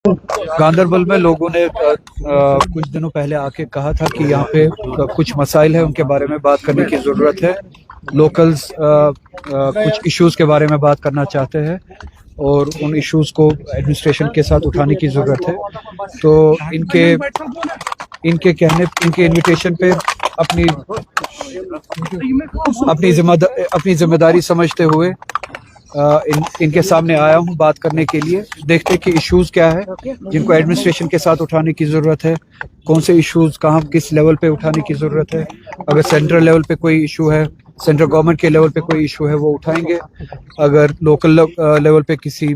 गांदरबल में लोगों ने कुछ दिनों पहले आके कहा था कि यहाँ पे कुछ मसाइल है, उनके बारे में बात करने की ज़रूरत है। लोकल्स कुछ इश्यूज़ के बारे में बात करना चाहते हैं और उन इश्यूज़ को एडमिनिस्ट्रेशन के साथ उठाने की ज़रूरत है। तो इनके इनविटेशन पे अपनी जिम्मेदारी समझते हुए इनके सामने आया हूं बात करने के लिए। देखते कि इश्यूज क्या है जिनको एडमिनिस्ट्रेशन के साथ उठाने की ज़रूरत है, कौन से इश्यूज कहाँ किस लेवल पे उठाने की ज़रूरत है। अगर सेंट्रल लेवल पे कोई इशू है, सेंट्रल गवर्नमेंट के लेवल पे कोई इशू है, वो उठाएंगे। अगर लोकल लेवल पे किसी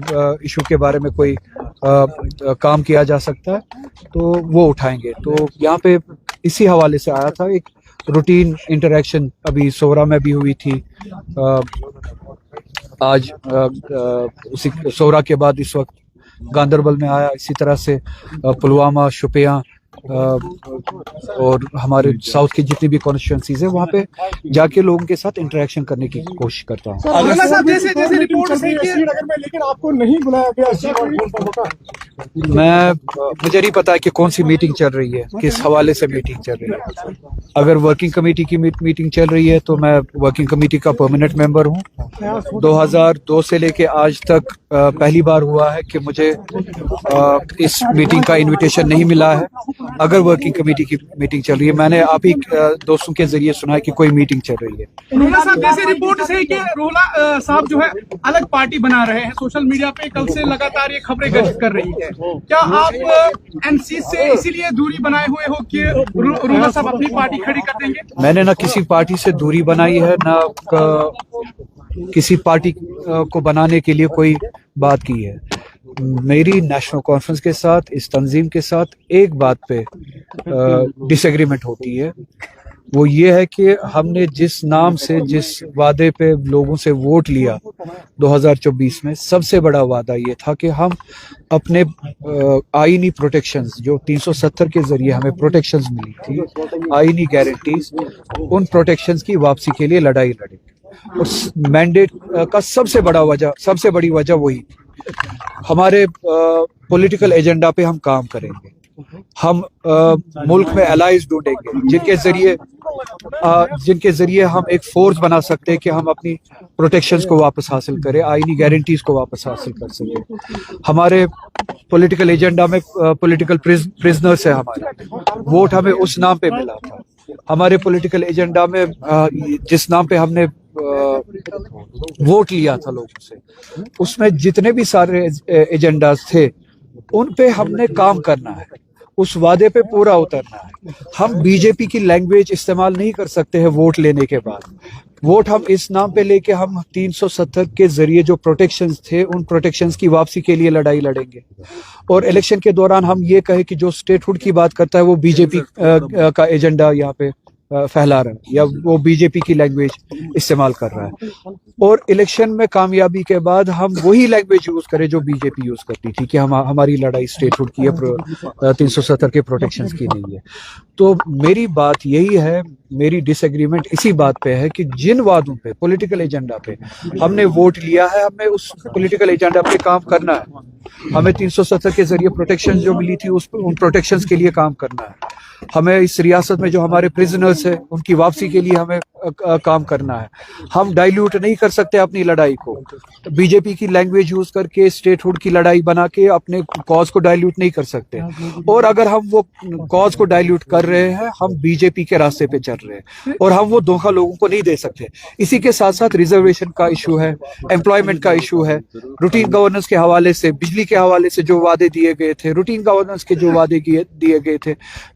इशू के बारे में कोई काम किया जा सकता है तो वो उठाएंगे। तो यहाँ पे इसी हवाले से आया था। एक रूटीन इंटरेक्शन अभी सोरा में भी हुई थी, आज उसी सोरा के बाद इस वक्त गांदरबल में आया। इसी तरह से पुलवामा, शुपियां और हमारे साउथ की जितनी भी कॉन्स्टिट्यूंसीज है वहाँ पे जाके लोगों के साथ इंटरेक्शन करने की कोशिश करता हूँ। लेकिन आपको नहीं बुलाया गया। मुझे नहीं पता है कि कौन सी मीटिंग चल रही है, किस हवाले से मीटिंग चल रही है। अगर वर्किंग कमेटी की मीटिंग चल रही है तो मैं वर्किंग कमेटी का परमानेंट मेंबर हूँ। 2002 से लेके आज तक पहली बार हुआ है कि मुझे इस मीटिंग का इनविटेशन नहीं मिला है। अगर वर्किंग कमेटी की मीटिंग चल रही है, मैंने आप ही दोस्तों के जरिए सुना है कि कोई मीटिंग चल रही है। रोहला साहब, जैसे रिपोर्ट है कि रोहला साहब जो है अलग पार्टी बना रहे हैं, सोशल मीडिया पे कल से लगातार ये खबरें गर्दिश कर रही है। क्या आप एनसी से इसीलिए दूरी बनाए हुए हो कि रोहला साहब अपनी पार्टी खड़ी कर देंगे? मैंने ना किसी पार्टी से दूरी बनाई है, ना किसी पार्टी को बनाने के लिए कोई बात की है। मेरी नेशनल कॉन्फ्रेंस के साथ, इस तंजीम के साथ एक बात पे डिसएग्रीमेंट होती है। वो ये है कि हमने जिस नाम से, जिस वादे पे लोगों से वोट लिया 2024 में, सबसे बड़ा वादा ये था कि हम अपने आईनी प्रोटेक्शंस जो 370 के जरिए हमें प्रोटेक्शंस मिली थी, आईनी गारंटीज, उन प्रोटेक्शंस की वापसी के लिए लड़ाई लड़ेंगे। और मैंडेट का सबसे बड़ी वजह वही थी। हमारे पॉलिटिकल एजेंडा पे हम काम करेंगे। हम मुल्क में एलाइज ढूंढेंगे जिनके जरिए हम एक फोर्स बना सकते हैं कि हम अपनी प्रोटेक्शंस को वापस हासिल करें, आईनी गारंटीज को वापस हासिल कर सकें। हमारे पॉलिटिकल एजेंडा में पॉलिटिकल प्रिजनर्स है हमारे, वोट हमें उस नाम पे मिला था। हमारे पॉलिटिकल एजेंडा में जिस नाम पे हमने वोट लिया था लोगों से, उसमें जितने भी सारे एजेंडाज थे उन पे हमने काम करना है, उस वादे पे पूरा उतरना है। हम बीजेपी की लैंग्वेज इस्तेमाल नहीं कर सकते हैं वोट लेने के बाद। वोट हम इस नाम पे लेके हम 370 के जरिए जो प्रोटेक्शंस थे, उन प्रोटेक्शंस की वापसी के लिए लड़ाई लड़ेंगे। और इलेक्शन के दौरान हम ये कहे कि जो स्टेटहुड की बात करता है वो बीजेपी का एजेंडा यहाँ पे फैला रहा है या वो बीजेपी की लैंग्वेज इस्तेमाल कर रहा है। और इलेक्शन में कामयाबी के बाद हम वही लैंग्वेज यूज करें जो बीजेपी यूज करती थी कि हमारी लड़ाई स्टेटहुड की है, 370 के प्रोटेक्शंस की नहीं है। तो मेरी बात यही है, मेरी डिसएग्रीमेंट इसी बात पे है कि जिन वादों पे, पॉलिटिकल एजेंडा पे हमने वोट लिया है, हमें उस पॉलिटिकल एजेंडा पे काम करना है। हमें 370 के जरिए प्रोटेक्शन जो मिली थी उन प्रोटेक्शंस के लिए काम करना है। हमें इस रियासत में जो हमारे प्रिजनर्स हैं उनकी वापसी के लिए हमें काम करना है। हम डाइल्यूट नहीं कर सकते अपनी लड़ाई को, बीजेपी की लैंग्वेज यूज करके स्टेटहुड की लड़ाई बना के अपने कॉज को डाइल्यूट नहीं कर सकते। और अगर हम वो कॉज को डाइल्यूट कर रहे हैं, हम बीजेपी के रास्ते पे चल रहे हैं और हम वो धोखा लोगों को नहीं दे सकते। इसी के साथ साथ रिजर्वेशन का इशू है, एम्प्लॉयमेंट का इशू है, रूटीन गवर्नेंस के हवाले से, बिजली के हवाले से जो वादे दिए गए थे, रूटीन गवर्नेंस के जो वादे दिए गए थे,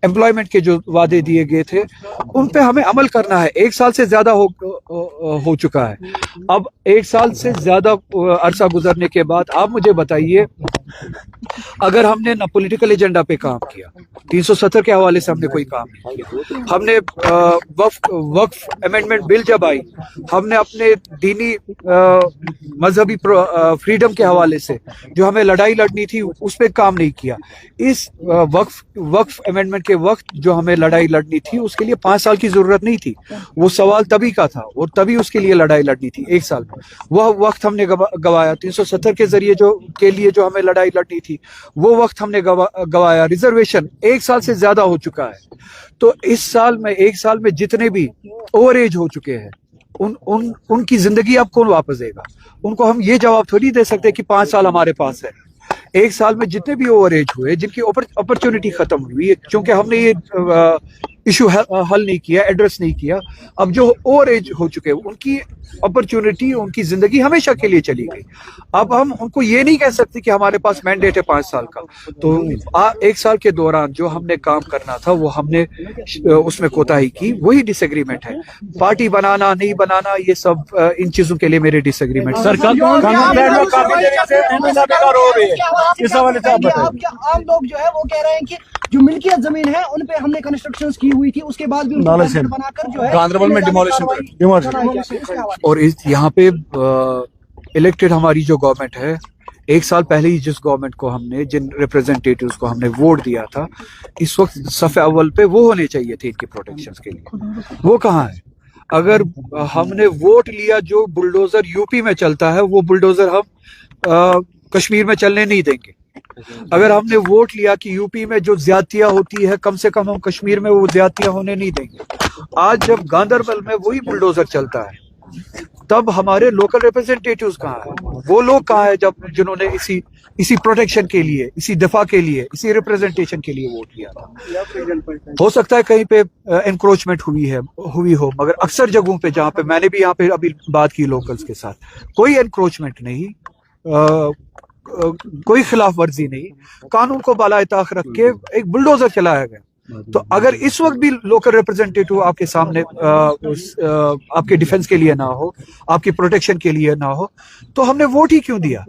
एम्प्लॉयमेंट के जो वादे दिए गए थे, उन पे हमें अमल करना है। 1 साल से ज्यादा हो चुका है। अब 1 साल से ज्यादा अरसा गुजरने के बाद आप मुझे बताइए, अगर हमने ना पॉलिटिकल एजेंडा पे काम किया, 370 के हवाले से हमने कोई काम नहीं किया, हमने वक्फ अमेंडमेंट बिल जब आई, हमने अपने दीनी मजहबी फ्रीडम के हवाले से जो हमें लड़ाई लड़नी थी उस पे काम नहीं किया। इस वक्फ अमेंडमेंट के वक्त जो हमें लड़ाई लड़नी थी उसके लिए 5 साल की जरूरत नहीं थी। वो سوال تبھی کا تھا اور تبھی اس کے لیے لڑائی لڑنی تھی 1 سال میں. وہ وقت ہم نے گوایا 370 کے ذریعے کے لیے جو ہمیں لڑائی لڑنی تھی وہ وقت ہم نے گوایا. ریزرویشن 1 سال سے زیادہ ہو چکا ہے. تو اس سال میں 1 سال میں جتنے بھی اوور ایج ہو چکے ہیں ان کی زندگی اب کون واپس دے گا؟ ان کو ہم یہ جواب تھوڑی دے سکتے کہ 5 سال ہمارے پاس ہے. 1 سال میں جتنے بھی اوور ایج ہوئے جن کی اپرچونٹی ختم ہوئی چونکہ ہم نے یہ ایشو حل نہیں کیا, ایڈریس نہیں کیا, اب جو اوور ایج ہو چکے ان کی اپرچونٹی ان کی زندگی ہمیشہ کے لیے چلی گئی. اب ہم ان کو یہ نہیں کہہ سکتے کہ ہمارے پاس مینڈیٹ ہے 5 سال کا. تو 1 سال کے دوران جو ہم نے کام کرنا تھا وہ ہم نے اس میں کوتاہی کی, وہی ڈس ایگریمنٹ ہے. پارٹی بنانا نہیں بنانا یہ سب ان چیزوں کے لیے میرے ڈس ایگریمنٹ. عام لوگ جو ہے وہ کہہ رہے ہیں کہ جو ملکیت زمین ہے ان پہ ہم نے کنسٹرکشن کی ہوئی تھی, اس کے بعد بھی بنا کر جو ہے گاندربل میں اور یہاں پہ الیکٹڈ ہماری جو گورنمنٹ ہے 1 سال پہلے ہی جس گورنمنٹ کو ہم نے جن ریپرزینٹیٹیوز کو ہم نے ووٹ دیا تھا اس وقت صف اول پہ وہ ہونے چاہیے تھے ان کی پروٹیکشن کے لیے. وہ کہاں ہے؟ اگر ہم نے ووٹ لیا جو بلڈوزر یو پی میں چلتا ہے وہ بلڈوزر ہم کشمیر میں چلنے نہیں دیں گے. اگر ہم نے ووٹ لیا کہ یو پی میں جو زیادتیاں ہوتی ہے کم سے کم ہم کشمیر میں وہ زیادتیاں ہونے نہیں دیں گے. آج جب گاندربل میں وہی بلڈوزر چلتا ہے تب ہمارے لوکل ریپرزینٹیٹیوز کہاں ہیں؟ وہ لوگ کہاں ہیں جنہوں نے اسی پروٹیکشن کے لیے, اسی دفاع کے لیے, اسی ریپرزینٹیشن کے لیے ووٹ کیا تھا؟ ہو سکتا ہے کہیں پہ انکروچمنٹ ہوئی ہو مگر اکثر جگہوں پہ جہاں پہ میں نے بھی یہاں پہ ابھی بات کی لوکلز کے ساتھ کوئی انکروچمنٹ نہیں, کوئی خلاف ورزی نہیں, قانون کو بالائے طاق رکھ کے ایک بلڈوزر چلایا گیا. تو اگر اس وقت بھی لوکل ریپرزینٹیٹیو آپ کے سامنے آپ کے ڈیفنس کے لیے نہ ہو, آپ کی پروٹیکشن کے لیے نہ ہو تو ہم نے ووٹ ہی کیوں دیا؟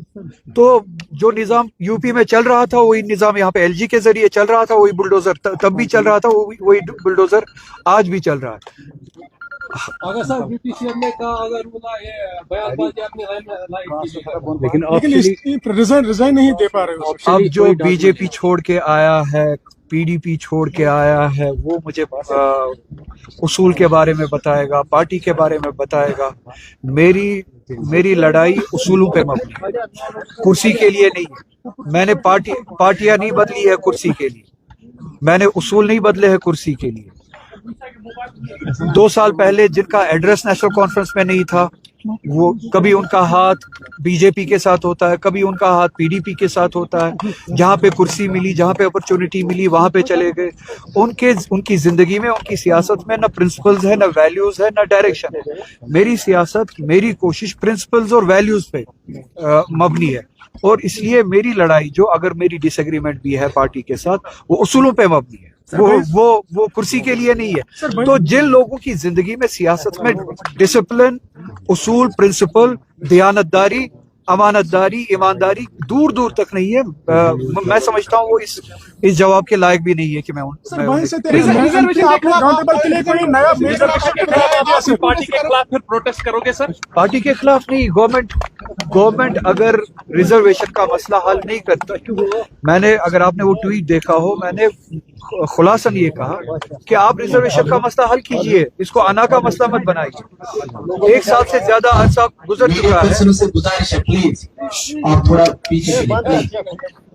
تو جو نظام یو پی میں چل رہا تھا وہی نظام یہاں پہ ایل جی کے ذریعے چل رہا تھا, وہی بلڈوزر تب بھی چل رہا تھا, وہی بلڈوزر آج بھی چل رہا ہے. اگر صاحب ڈپٹی سی ایم نے کہا اگر بیان بازی اپنی لیکن ریزائن نہیں دے پا رہے. اب جو بی جے پی چھوڑ کے آیا ہے, پی ڈی پی چھوڑ کے آیا ہے, وہ مجھے اصول کے بارے میں بتائے گا, پارٹی کے بارے میں بتائے گا. میری لڑائی اصولوں پہ مبنی ہے, کرسی کے لیے نہیں ہے. میں نے پارٹیاں نہیں بدلی ہے کرسی کے لیے, میں نے اصول نہیں بدلے ہیں کرسی کے لیے. 2 سال پہلے جن کا ایڈریس نیشنل کانفرنس میں نہیں تھا وہ کبھی ان کا ہاتھ بی جے پی کے ساتھ ہوتا ہے, کبھی ان کا ہاتھ پی ڈی پی کے ساتھ ہوتا ہے. جہاں پہ کرسی ملی, جہاں پہ اپرچونٹی ملی وہاں پہ چلے گئے. ان کی زندگی میں, ان کی سیاست میں نہ پرنسپلز ہے, نہ ویلیوز ہے, نہ ڈائریکشن ہے. میری سیاست, میری کوشش پرنسپلز اور ویلیوز پہ مبنی ہے, اور اس لیے میری لڑائی جو اگر میری ڈس ایگریمنٹ بھی ہے پارٹی کے ساتھ وہ اصولوں پہ مبنی ہے, وہ کرسی کے لیے نہیں ہے. تو جن لوگوں کی زندگی میں سیاست میں ڈسپلن, اصول, پرنسپل, دیانتداری, امانت داری, ایمانداری دور دور تک نہیں ہے, میں سمجھتا ہوں وہ اس جواب کے لائق بھی نہیں ہے کہ میں پارٹی کے خلاف پھر پروٹیسٹ کرو گے سر؟ پارٹی کے خلاف نہیں. گورنمنٹ اگر ریزرویشن کا مسئلہ حل نہیں کرتا, میں نے, اگر آپ نے وہ ٹویٹ دیکھا ہو, میں نے خلاصاً یہ کہا کہ آپ ریزرویشن کا مسئلہ حل کیجئے, اس کو انا کا مسئلہ مت بنائیے. 1 سال سے زیادہ عرصہ گزر چکا ہے,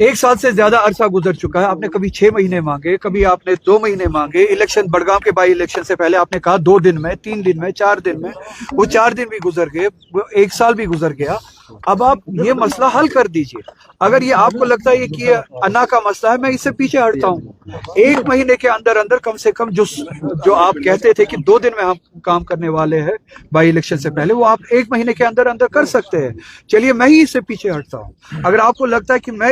1 سال سے زیادہ عرصہ گزر چکا ہے. آپ نے کبھی 6 مہینے مانگے, کبھی آپ نے 2 مہینے مانگے. الیکشن بڑگام کے بائی الیکشن سے پہلے آپ نے کہا 2 دن میں, 3 دن میں, 4 دن میں. وہ 4 دن بھی گزر گئے, 1 سال بھی گزر گیا. اب آپ یہ مسئلہ حل کر دیجئے. اگر یہ آپ کو لگتا ہے کہ یہ انا کا مسئلہ ہے, میں اس سے پیچھے ہٹتا ہوں. 1 مہینے کے اندر کم سے کم جو آپ کہتے تھے کہ 2 دن میں ہم کام کرنے والے ہیں بائی الیکشن سے پہلے, وہ آپ 1 مہینے کے اندر کر سکتے ہیں. چلیے میں ہی اس سے پیچھے ہٹتا ہوں. اگر آپ کو لگتا ہے کہ میں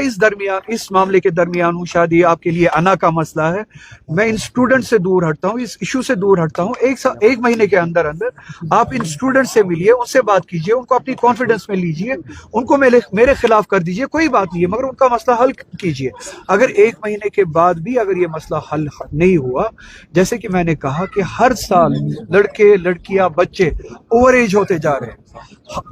اس معاملے کے درمیان ہوں, شادی آپ کے لیے انا کا مسئلہ ہے, میں ان اسٹوڈنٹ سے دور ہٹتا ہوں, اس ایشو سے دور ہٹتا ہوں. 1 مہینے کے اندر آپ ان اسٹوڈنٹ سے ملیے, ان سے بات کیجیے, ان کو اپنی کانفیڈنس میں لیجیے, ان کو میرے خلاف کر دیجیے, کوئی بات نہیں ہے, مگر ان کا مسئلہ حل کیجیے. اگر 1 مہینے کے بعد بھی अगर ये मसला हल नहीं हुआ, जैसे कि मैंने कहा कि हर साल लड़के लड़कियां बच्चे ओवर एज होते जा रहे हैं,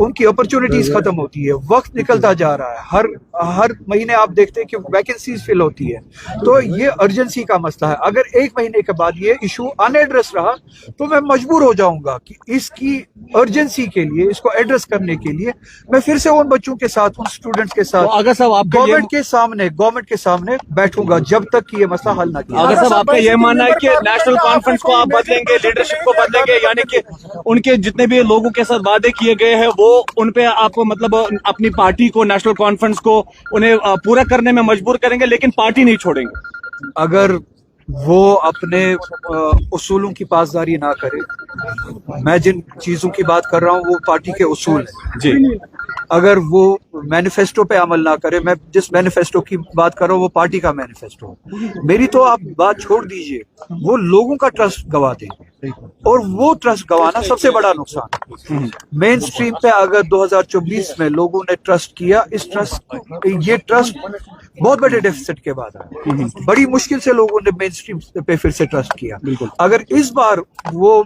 उनकी अपॉर्चुनिटीज खत्म होती है, वक्त निकलता जा रहा है, हर महीने आप देखते हैं कि वैकेंसीज फिल होती है। तो ये अर्जेंसी का मसला है। अगर एक महीने के बाद ये इशू अनएड्रेस रहा तो मैं मजबूर हो जाऊंगा कि इसकी अर्जेंसी के लिए, इसको एड्रेस करने के लिए मैं फिर से उन बच्चों के साथ, उन स्टूडेंट्स के साथ अगर साहब आपका गवर्नमेंट के सामने बैठूंगा जब तक कि ये मसला हल ना किया। अगर साहब आपका ये मानना है कि नेशनल कॉन्फ्रेंस को आप बदलेंगे, लीडरशिप को बदलेंगे, यानी कि उनके जितने भी लोगों के साथ वादे किए गए हैं वो उन पे आपको मतलब अपनी पार्टी को, नेशनल कॉन्फ्रेंस को उन्हें पूरा करने में मजबूर करेंगे, लेकिन पार्टी नहीं छोड़ेंगे। अगर वो अपने उसूलों की पासदारी ना करे, मैं जिन चीजों की बात कर रहा हूँ वो पार्टी के उसूल हैं जी। अगर वो मैनिफेस्टो पे अमल ना करे, मैं जिस मैनिफेस्टो की बात कर रहा हूँ वो पार्टी का मैनिफेस्टो, मेरी तो आप बात छोड़ दीजिए, वो लोगों का ट्रस्ट गवा देंगे और वो ट्रस्ट गवाना सबसे बड़ा नुकसान है। मेन स्ट्रीम पे अगर 2024 में लोगों ने ट्रस्ट किया, ये ट्रस्ट बहुत बड़े डेफिसिट के बाद आया, बड़ी मुश्किल से लोगों ने मेन स्ट्रीम पे फिर से ट्रस्ट किया। अगर इस बार वो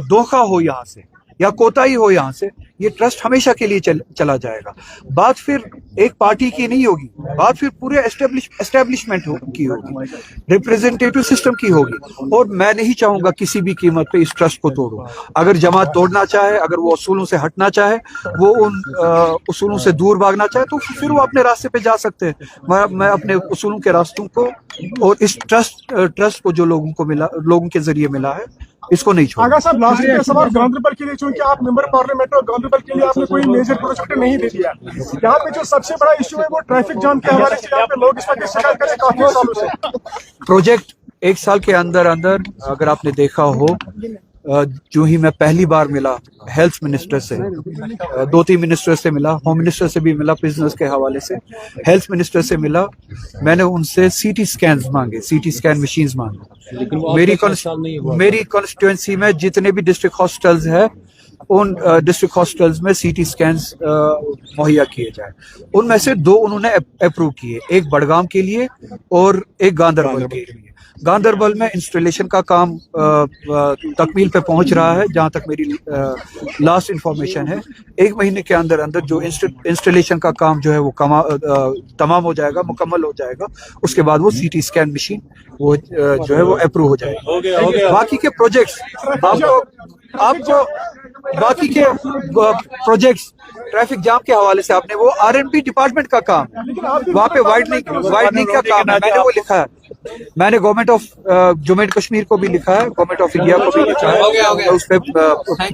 धोखा हो यहाँ से या कोताही हो यहाँ से, ये ट्रस्ट हमेशा के लिए चला जाएगा। बात फिर एक पार्टी की नहीं होगी, बात फिर पूरे एस्टेब्लिशमेंट की होगी, रिप्रेजेंटेटिव सिस्टम की होगी। और मैं नहीं चाहूंगा किसी भी कीमत पे इस ट्रस्ट को तोड़ूं। अगर जमात तोड़ना चाहे, अगर वो उसूलों से हटना चाहे, वो उन उसूलों से दूर भागना चाहे, तो फिर वो अपने रास्ते पे जा सकते हैं। मैं अपने उसूलों के रास्तों को और इस ट्रस्ट को जो लोगों के जरिए मिला है, इसको नहीं छोड़। आगा साहब, लास्ट का सवाल गांधरबल के लिए, चूंकि आप मेंबर पार्लियामेंट और गांधरबल के लिए आपने कोई मेजर प्रोजेक्ट नहीं दे दिया, यहाँ पे जो सबसे बड़ा इशू है वो ट्रैफिक जाम के हवाले से यहाँ पे लोग इस वक्त शिकायत करें काफी सालों से। प्रोजेक्ट एक साल के अंदर अगर आपने देखा हो, जो ही मैं पहली बार मिला हेल्थ मिनिस्टर से, 2-3 मिनिस्टर से मिला, होम मिनिस्टर से भी मिला बिजनेस के हवाले से, हेल्थ मिनिस्टर से मिला, मैंने उनसे सीटी स्कैन मशीन्स मांगे। मेरी कॉन्स्टिट्यूएंसी में जितने भी डिस्ट्रिक्ट हॉस्पिटल्स है, उन डिस्ट्रिक्ट हॉस्पिटल्स में सीटी स्कैन्स मुहैया किए जाए। उनमें से 2 उन्होंने अप्रूव किए, एक बड़गाम के लिए और एक गांधरबल के लिए। गांधरबल में इंस्टॉलेशन का काम तकमील पे पहुंच रहा है, जहां तक मेरी लास्ट इंफॉर्मेशन है। 1 महीने के अंदर जो इंस्टॉलेशन का काम जो है वो तमाम हो जाएगा, मुकम्मल हो जाएगा। उसके बाद वो सीटी स्कैन मशीन वो जो है वो अप्रूव हो जाएगी। बाकी के प्रोजेक्ट्स आपको बाकी के प्रोजेक्ट्स ट्रैफिक जाम के हवाले से आपने वो R&B डिपार्टमेंट का काम, वहाँ पे वाइडनिंग का काम है, मैंने वो लिखा है। मैंने government of Jammu and Kashmir को भी लिखा है, गवर्नमेंट ऑफ इंडिया को भी लिखा है, उस पर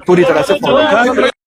पूरी तरह से फॉलो